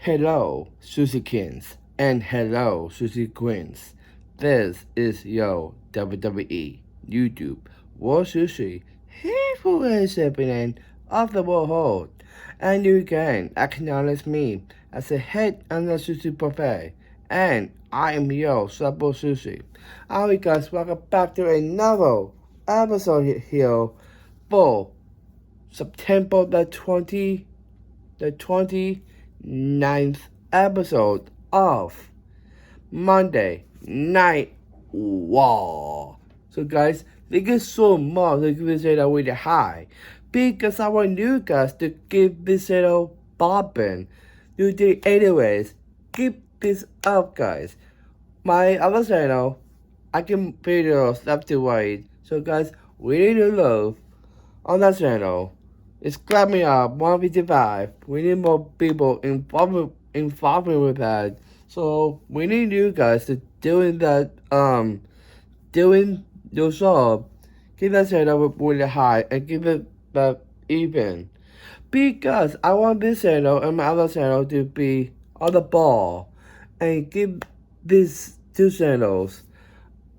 Hello, Susie Kings, and hello, Susie Queens. This is your WWE YouTube World Sushi Heavyweight Champion of the world, and you can acknowledge me as the head of the sushi buffet, and I am your Supple Sushi. Alright guys, welcome back to another episode here for September the 29th episode of Monday Night War. So guys, thank you so much for giving this video really high, because I want you guys to give this video bobbing. You do anyways. Keep this up guys. My other channel, I can videos left to right. So guys, we need your love on that channel. It's climbing up 155. We need more people involved with that. So we need you guys to doing your job. Keep that channel really high and keep it even. Because I want this channel and my other channel to be on the ball and keep these two channels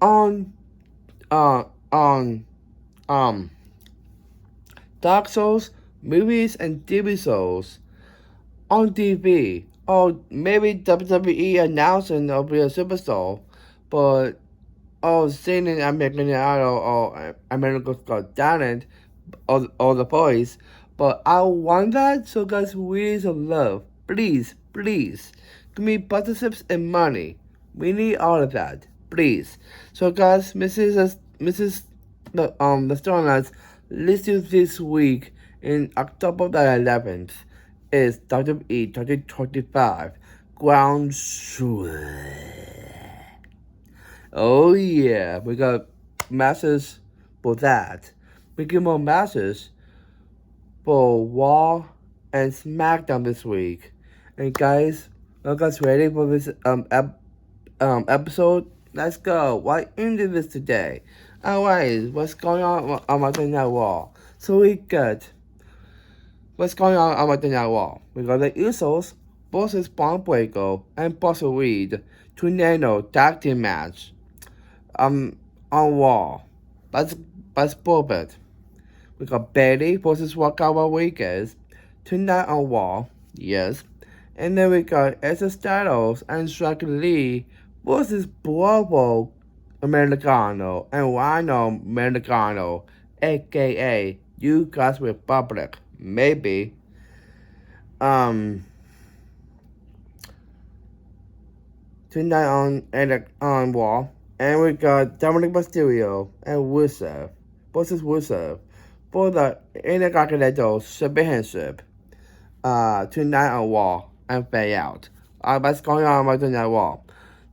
on Dark Souls, movies, and TV shows on TV, or maybe WWE announcing of be a superstar, but seeing in American Idol or America's Got Talent or The Voice. But I want that, so guys, we need some love. Please, please, give me partnerships and money. We need all of that, please. So guys, the storylines listed this week in October the 11th is WWE 2025 Ground Zero. Oh yeah, we got matches for that. We get more matches for Raw and SmackDown this week. And guys, are guys ready for this episode? Let's go. What into this today? Alright, what's going on Monday Night Raw? So we got what's going on Monday Night Raw. We got the Usos versus Braun Breaker and Buster Reed Tornado tag team match. On Raw. Let's prove it. We got Bayley versus Raquel Rodriguez tonight on Raw. Yes. And then we got Edge Styles and Striker Lee versus Bravo Americano and Rhino Americano, aka You Guys Republic. Maybe. Tonight on Raw. And we got Dominic Mysterio and Rusev versus Rusev for the Intercontinental Championship. Tonight on Raw and fade out. What's going on tonight Raw?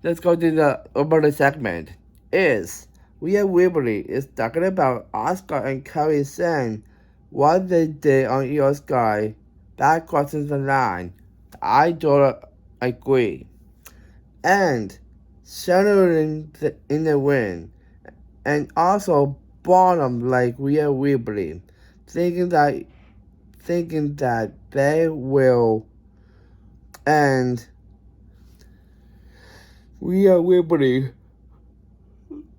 Let's go to the other segment. Rhea Ripley is talking about Asuka and Kairi Sane, what they did on Io Sky. That crosses the line. I don't agree. And Shannon in the win. And also bottom like Rhea Ripley, thinking that they will and Rhea Ripley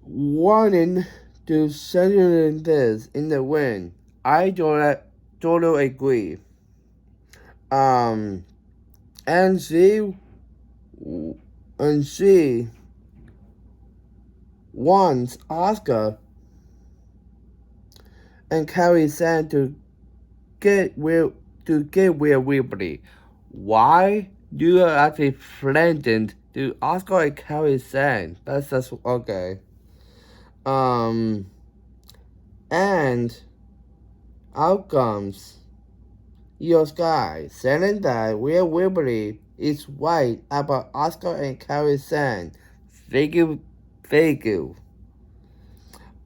wanting to center this in the win. I totally agree. And she wants Asuka and Kairi Sane to get Rhea Ripley. Why do you actually threatened to Asuka and Kairi Sane? That's just okay. And outcomes. Io Sky saying that Rhea Ripley is right about Asuka and Kairi Sane. Thank you.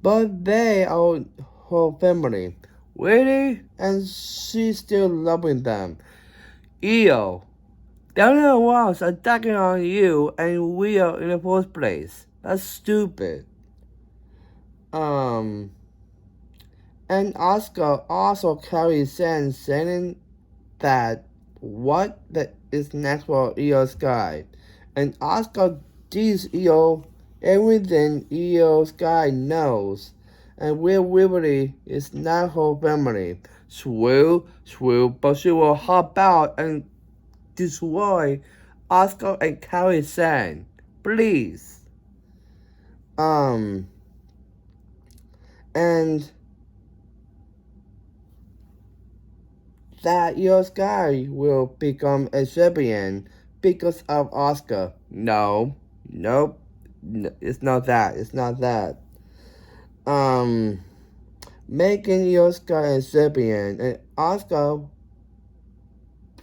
But they are her family. Really? And she's still loving them. Io, Daniel was attacking on you and Rhea in the first place. That's stupid. And Asuka also carries Sane saying that what is next for Io Sky. And Asuka sees Io everything Io Sky knows. And Will Liberty is not her family. Swell, but she will hop out and destroy Asuka and Kairi-san. Please. And that Io Sky will become a champion because of Asuka. Nope, it's not that. It's not that. Making Io Sky a champion and Asuka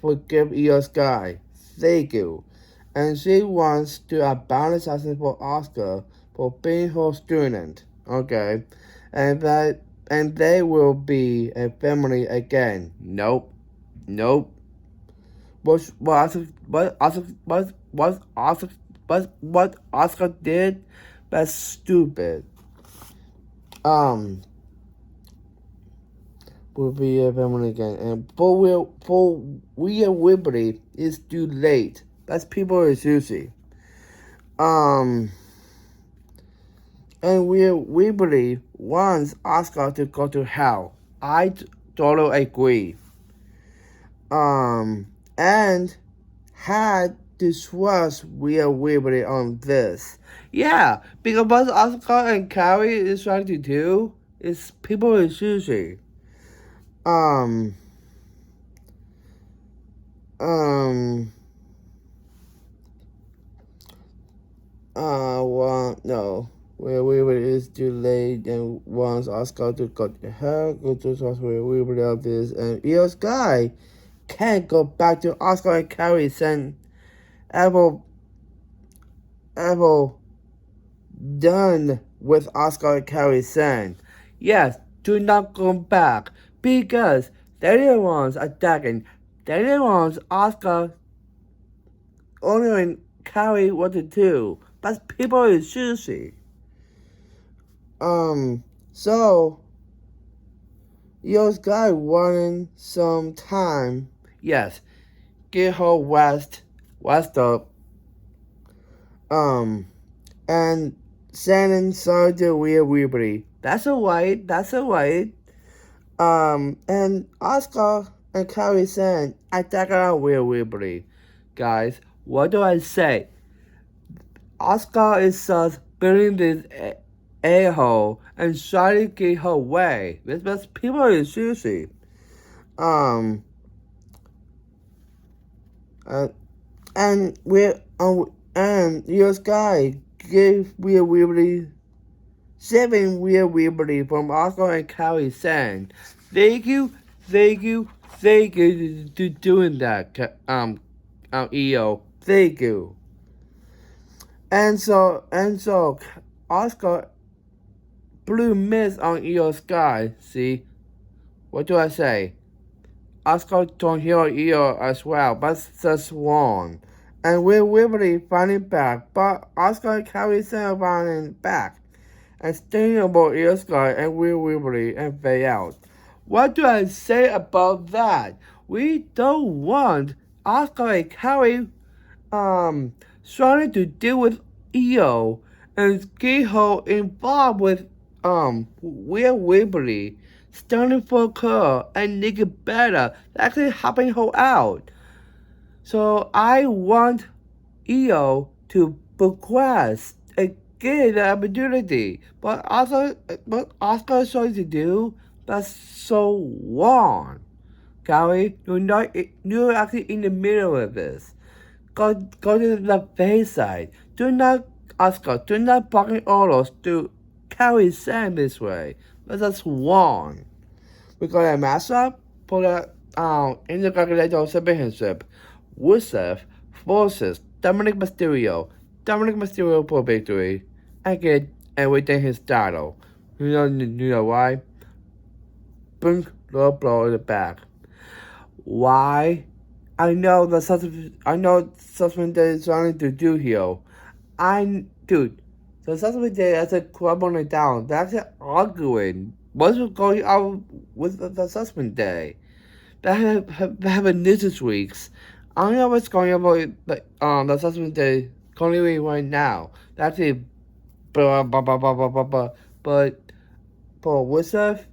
forgive Io Sky. Thank you. And she wants to abandon assassin for Asuka for being her student. Okay. And they will be a family again. Nope. What Asuka did? That's stupid. Will be a family again. And for Rhea Ripley, it's too late. That's people is Susie. And Rhea Ripley wants Asuka to go to hell. I totally agree. And had to trust Rhea Ripley on this. Yeah, because what Asuka and Kairi is trying to do is people is Susie. Well, no. Where Weaver is too late and wants Asuka to go to hell, go to trust where Weaver of this, and Io Sky can't go back to Asuka and Kairi-san ever done with Asuka and Kairi-san. Yes, do not go back because they're the ones attacking. They're the ones Asuka only Kairi what to do. But people is Susie. So Io Sky wanting some time. Yes, get her west up. And sending sorry to Rhea Ripley. That's alright. And Asuka and Kairi-san attack on Rhea Ripley. Guys, what do I say? Asuka is just building this a-hole and trying to get her way. This people is Susie. And Io Sky gave Rhea Ripley 7 Rhea Ripley from Asuka and Kairi-san. Thank you to doing that, Io. Thank you. And so Asuka blew miss on Io Sky. See? What do I say? Asuka don't hear Io as well, but that's wrong. And Rhea Ripley finding back, but Asuka and Kairi-san finding back. And staying about Io Sky and Rhea Ripley and fade out. What do I say about that? We don't want Asuka and Kairi trying to deal with Io and get her involved with Rhea Ripley, standing for her and make it better, actually helping her out. So I want Io to progress and get the opportunity, but Asuka is trying to do that's so wrong. Kairi, you're actually in the middle of this. Go to the face side. Do not Asuka, do not blocking orders to Kairi-san this way. That's wrong. We got a matchup for the Intercontinental Championship. Rusev versus Dominic Mysterio. Dominic Mysterio for victory. And get everything his title. You know why? Boom, low blow in the back. Why? I know Sussman Day is trying to do here. Dude, the Sussman Day is crumbling it down. They're actually arguing. What's going on with the Sussman Day? have a news weeks. I don't know what's going on the Assessment Day currently right now. That's it. But for Wizard,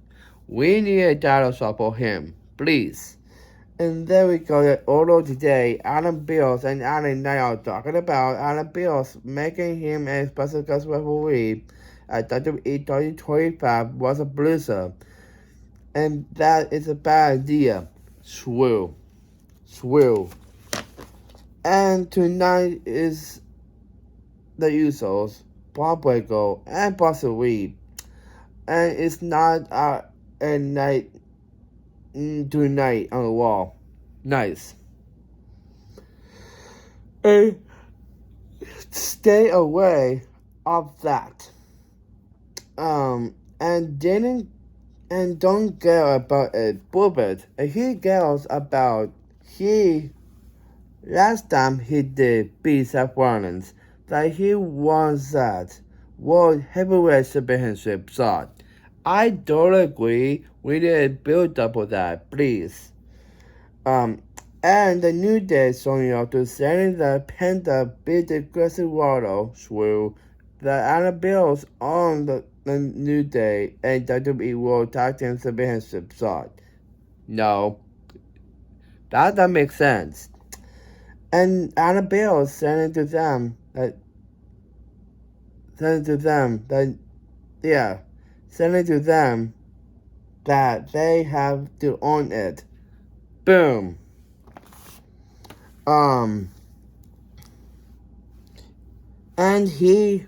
we need a dinosaur for him, please. And there we go. Although today, Adam Bills and Alan Knight are talking about Adam Bills making him a special guest referee at WWE 2025 was a blizzard. And that is a bad idea. Swill. And tonight is the Usos, Bob Breaker, and Buster Reed. And it's not a night tonight on the wall. Nice. And stay away of that. And don't care about it. Bulbert. He cares about last time he did beat Seth Rollins that he wants that World Heavyweight Championship shot. I don't agree. We need a build up of that, please. And the New Day showing up to send the Penta beat the aggressive Waddle through the Anna Bills on the New Day and WWE World Tag Team Championship shot. No. That doesn't make sense. And Anna Bills sending to them that they have to own it. Boom. And he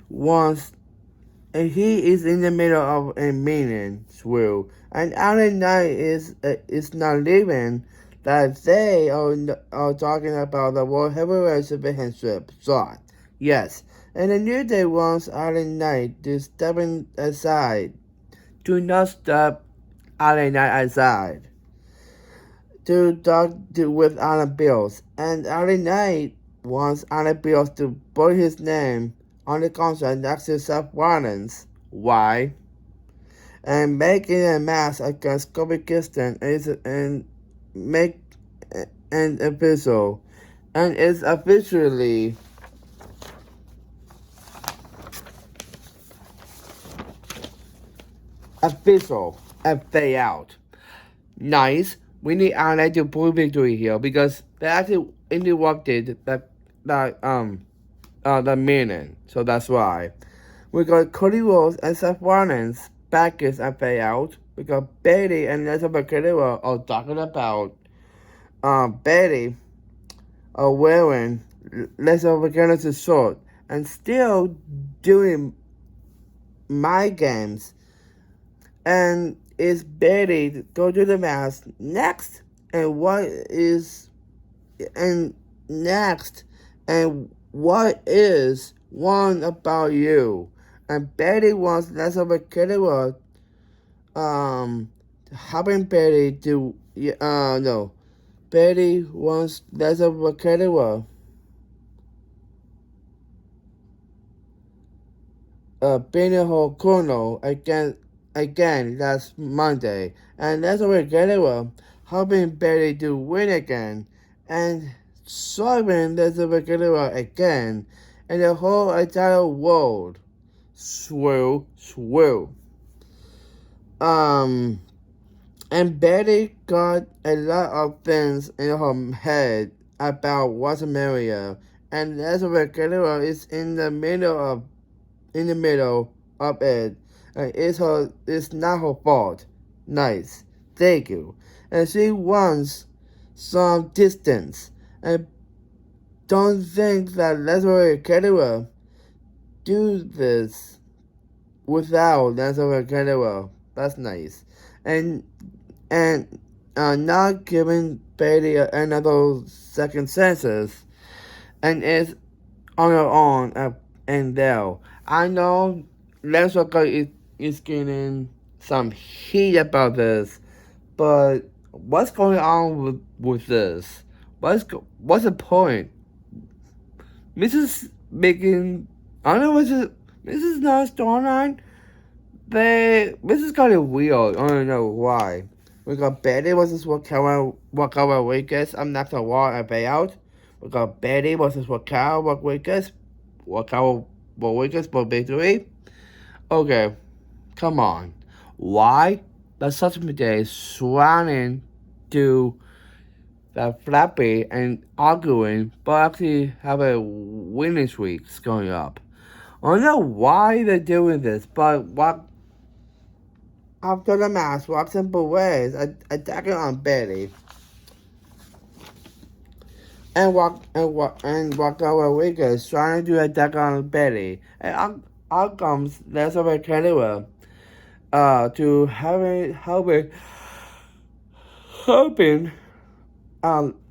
is in the middle of a meeting, Swirl. And Alan Knight is not leaving. That they are talking about the World Heavyweight Championship shot. Yes. And the New Day wants Alan Knight to step aside. Do not step Alan Knight aside. To talk with Alan Bills. And Alan Knight wants Alan Bills to put his name on the contract next to Seth Rollins. Why? And making a match against Kofi Kingston and make an official. And it's officially official and fade out. Nice. We need Alan to pull victory here because they actually interrupted the meeting. So that's why. We got Cody Rhodes and Seth Rollins backers and fade out. We got Bayley and Elizabeth Guerrero are talking about Bayley wearing Elizabeth Guerrero's shirt and still doing my games. And is Bayley to go to the match next? And what is one about you? And Bayley wants Elizabeth Guerrero helping Bayley to no. Bayley wants Elizabeth Guerrero being her corner again last Monday, and Elizabeth Guerrero helping Bayley to win again, and serving Elizabeth Guerrero again, and the whole entire world. Swirl. And Bayley got a lot of things in her head about WrestleMania, and Elizabeth Guerrero is in the middle of it. And it's not her fault. Nice. Thank you. And she wants some distance. And don't think that Elizabeth Guerrero do this without Elizabeth Guerrero. That's nice. And not giving Bayley another second chances. And it's on her own and there. I know Lex Luger is getting some heat about this, but what's going on with this? What's the point? Mrs. making, I don't know what's Mrs. not storyline. This is kind of weird. I don't know why. We got Betty versus Raquel Rodriguez. I'm not gonna war a payout. We got Betty versus Raquel Rodriguez. Raquel Rodriguez for victory. Okay, come on. Why the Judgment Day is surrounding to the Flappy and arguing, but actually have a winning streak going up? I don't know why they're doing this, but what after the match, Roxanne Perez attacking on Betty and Raquel Rodriguez trying to attack on Betty. And out comes Elizabeth Canova to helping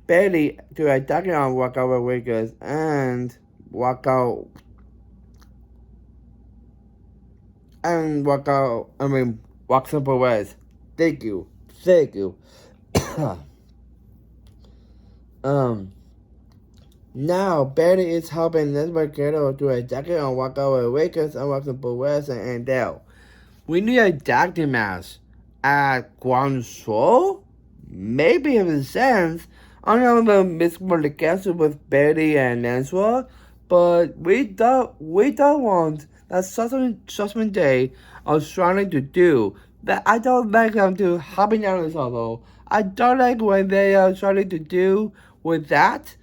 Betty to attack on Raquel Rodriguez and Raquel Roxanne Perez. Thank you. Now Betty is helping Elizabeth Canova to attack on Raquel Rodriguez and Roxanne Perez and Andel. We need a doctor match at Guangzhou? Maybe if it sense. I don't know the miscommunication with Betty and Angela, but we don't want that Judgment Day are trying to do. That I don't like them to hopping on each other. I don't like what they are trying to do with that,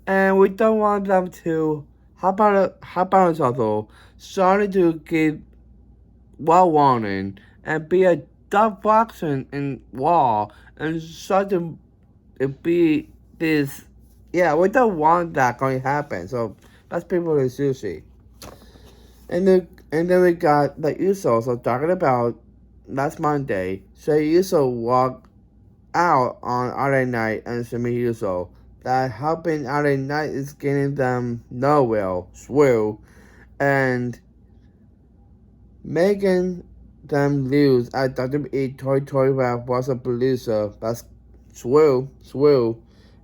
and we don't want them to hop on each other, trying to give wall warning and be a dog boxing in wall and try to be this. Yeah, we don't want that going to happen. So that's people in sushi. And then we got the Usos talking about last Monday. Shay Uso walked out on LA Knight and Sami Uso. That helping LA Knight is getting them nowhere, swell, and making them lose at WWE Toy Rap was a producer. That's swell.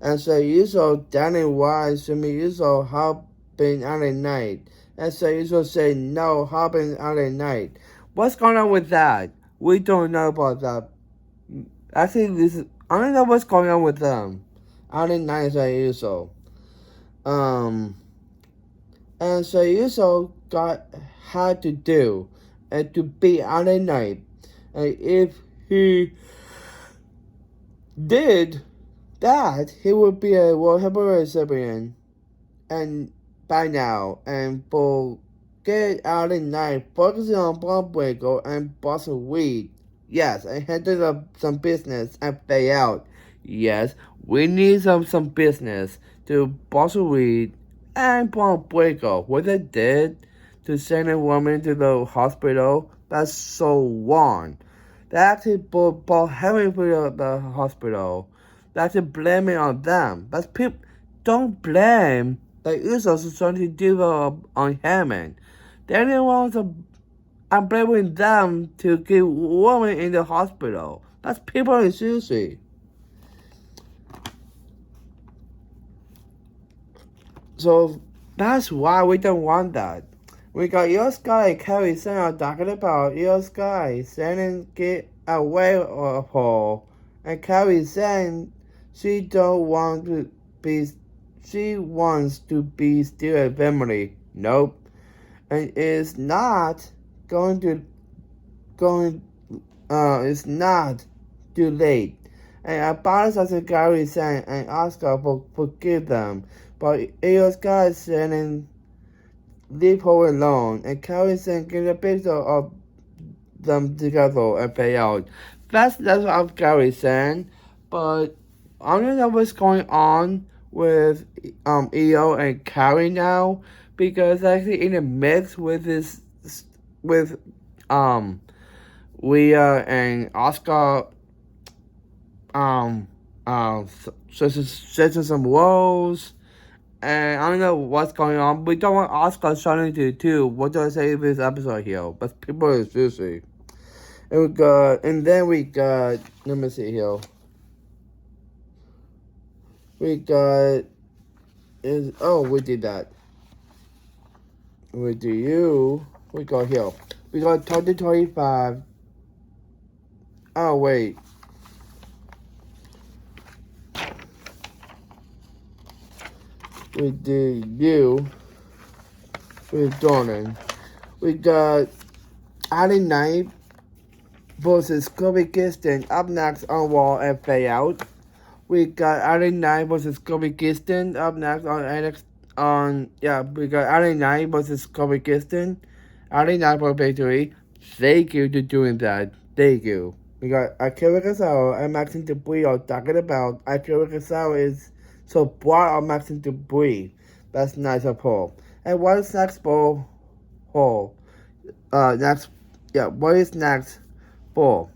And so Uso Danny White, Sami Uso helping LA Knight. And so Uso say no helping LA Knight. What's going on with that? We don't know about that. Actually, I don't know what's going on with them. LA Knight and Shay Uso. And Shay Uso had to do and to beat LA Knight. And if he did that, he would be a World Heavyweight Champion and by now, and for get LA Knight focusing on Braun Breaker and Boston Reed. Yes, and handle up some business and pay out. Yes, we need some business to Boston Reed and Braun Breaker. What they did to send a woman to the hospital, that's so wrong. They actually brought heavy to the hospital. They actually blame it on them. That's people don't blame the Usos trying to do on Hammond. They're the ones I'm blaming them to get woman in the hospital. That's people in sushi. So that's why we don't want that. We got Io Sky and Kairi Sane talking about Io Sky saying get away of her, and Kairi saying she don't want to be. She wants to be still a family. Nope, and it's not it's not too late. And I apologize to Kairi Sane and Oscar for forgive them, but Io Sky is saying leave her alone, and Kairi Sane get a picture of them together and pay out. That's what Kairi Sane, but I don't know what's going on with Io and Kairi now, because actually in the mix with Rhea and Oscar switching some roles. And I don't know what's going on. We don't want Oscar trying to do too. What do I say in this episode here? But people is busy. And then we got, let me see here. We did that. We got here. We got 2025. Oh, wait. with the you with Jordan. We got Ali Knight versus Kobe Kingston up next on Raw and Payout. We got Ali Knight versus Kobe Kingston up next on NXT. We got Ali Knight versus Kobe Kingston. Ali Knight for victory. Thank you for doing that. Thank you. We got Akira Tozawa and Maxine Debris are talking about Akira Tozawa is so bright on Maxine Debris. That's nice of her. And what is next for her? What is next for?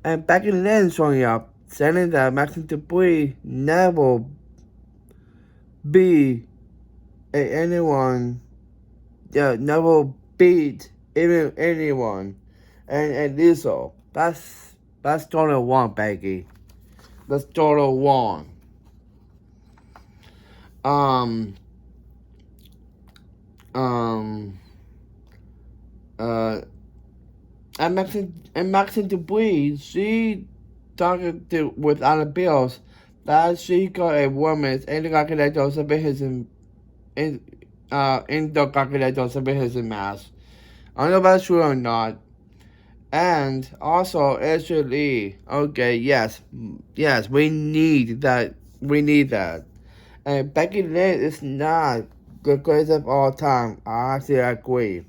And Becky Lynch showing up, saying that Maxine Debris never be anyone, never beat even anyone, and Lizzo. That's total one, Becky. That's total one. And Maxine Debris, she talked with Anna Bills that she got a woman's intergalactic submission in intergalactic submission match. I don't know if that's true or not. And also actually, okay, yes, we need that. We need that. And Becky Lynch is not the greatest of all time. I actually agree.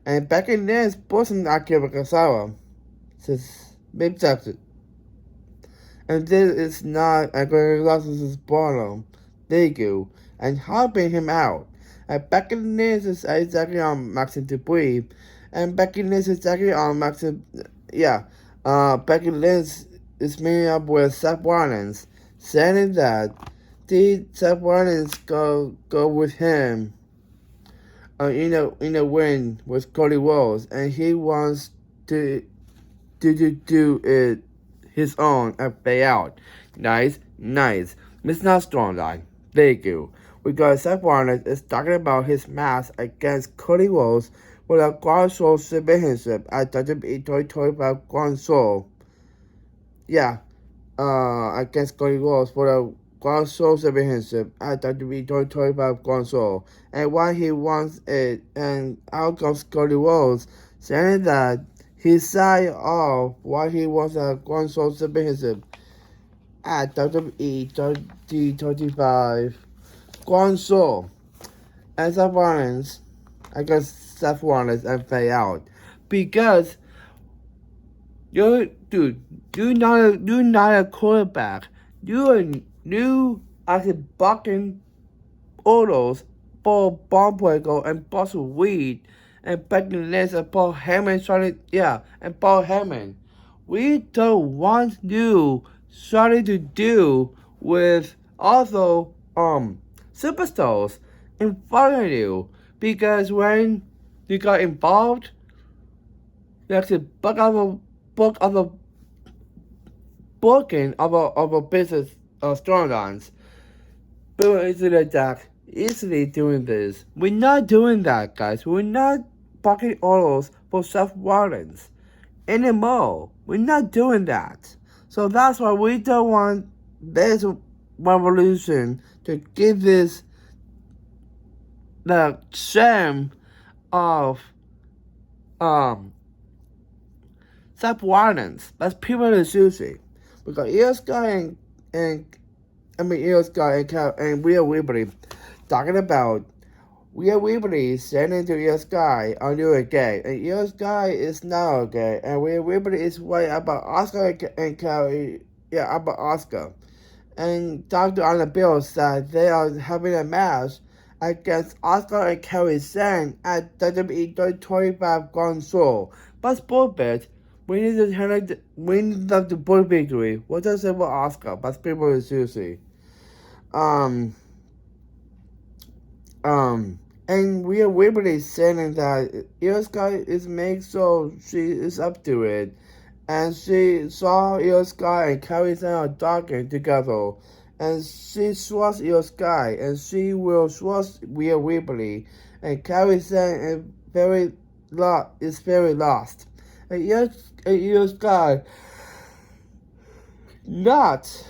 And Becky Lynch wasn't Akira Tozawa. Says Big Jackson. And this is not Akira Tozawa's bottom. Thank you. And helping him out. And Becky Lynch is exactly on Maxine Debris. And Becky Lynch is exactly on Maxine. Becky Lynch is meeting up with Seth Rollins, saying that Seth Rollins go with him. In a win with Cody Rhodes, and he wants to do it his own and pay out. Nice. Miss Not Storyline. Thank you. We got Seth Rollins is talking about his match against Cody Rhodes with a Grand Soul Championship at WWE 2025 Grand Soul. Against Cody Rhodes for the Grand Soul Championship at WWE 2025 Grand Soul. And why he wants it, and out comes Cody Rhodes saying that he signed off why he wants a Grand Soul Championship at WWE 2025 Grand Soul. And Seth Rollins, Seth Rollins and Faye out because you're not a quarterback. You actually bucking orders for Bomb Breaker and Buster Reed and Becky Lynch and Paul Heyman and Paul Heyman. We don't want you starting to do with also superstars in front of you, because when you got involved, you actually book of a booking of a business storylines. But easily doing this. We're not doing that, guys. We're not bucking orders for Seth Rollins anymore. We're not doing that. So that's why we don't want this revolution to give this the shame of Seth Rollins. That's people in sushi. We got Io Sky and Rhea Ripley talking about Rhea Ripley sending to Io Sky on you gay, and Io Sky is not gay, and Rhea Ripley is right about Asuka and Carrie, about Asuka. And Dr. Anna Bill said they are having a match against Asuka and Kairi Sane at WWE 2025 Grand Soul. But sport bit, we need them to pull victory. What does it say about Asuka? But people is seriously. And Rhea Ripley saying that Io Sky is made so she is up to it. And she saw Io Sky and Kairi Sane are talking together. And she trusts Io Sky, and she will trust Rhea Ripley. And Kairi Sane is very lost. And Io Sky not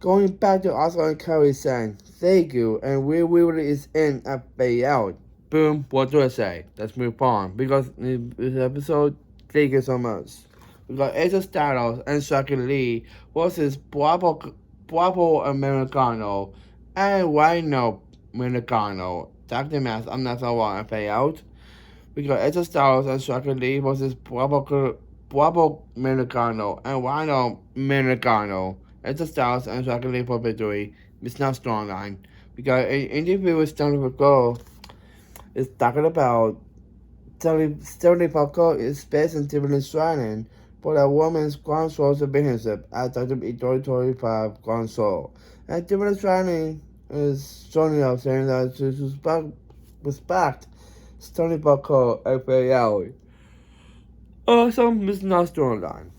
going back to Asuka and Kairi Sane. Thank you. And we will is in a fade out. Boom. What do I say? Let's move on. Because in this episode, thank you so much. We got AJ Styles and Shaka Lee versus Bravo Americano and Rhino Americano. Tag team match. I'm not so want to pay out. We got AJ Styles and Shaka Lee versus Bravo Americano and Rhino Americano. AJ Styles and Shaka Lee for victory. It's not strong line. We got an interview with Stony Falco. It's talking about Stony Falco is based in Tiffany Shannon for the women's Grand Soul Championship at WWE 2025 Grand Soul. And Tiffany Shannon is showing up saying that she respect Stony Falco FAL. Also, it's not strong line.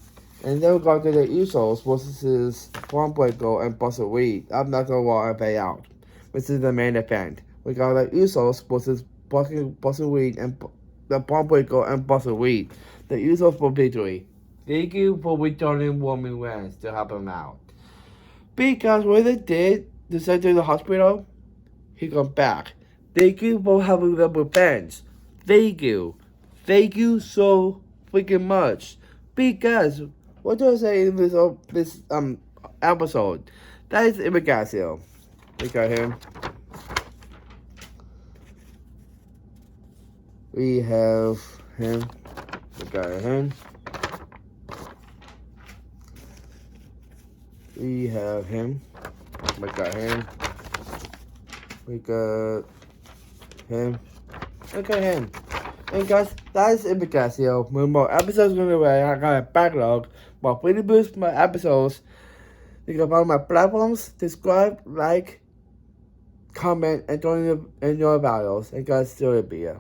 And then we go to the Usos versus Braun Breaker and Buster Reed. I'm not gonna want to pay out. This is the main event. We got the Usos versus Buster Reed and the Braun Breaker and Buster Reed. The Usos for victory. Thank you for returning Roman Reigns to help him out. Because what they did to send to the hospital, he come back. Thank you for having the revenge. Thank you. Thank you so freaking much. Because what do I say in this episode? That is Imagacio. We got him. We have him. We got him. We have him. We got him. We got him. We got him. And guys, that is Imagacio. When more episodes going away, I got a backlog. But really boost my episodes. You can follow my platforms, subscribe, like, comment, and join your videos. And guys, still be here.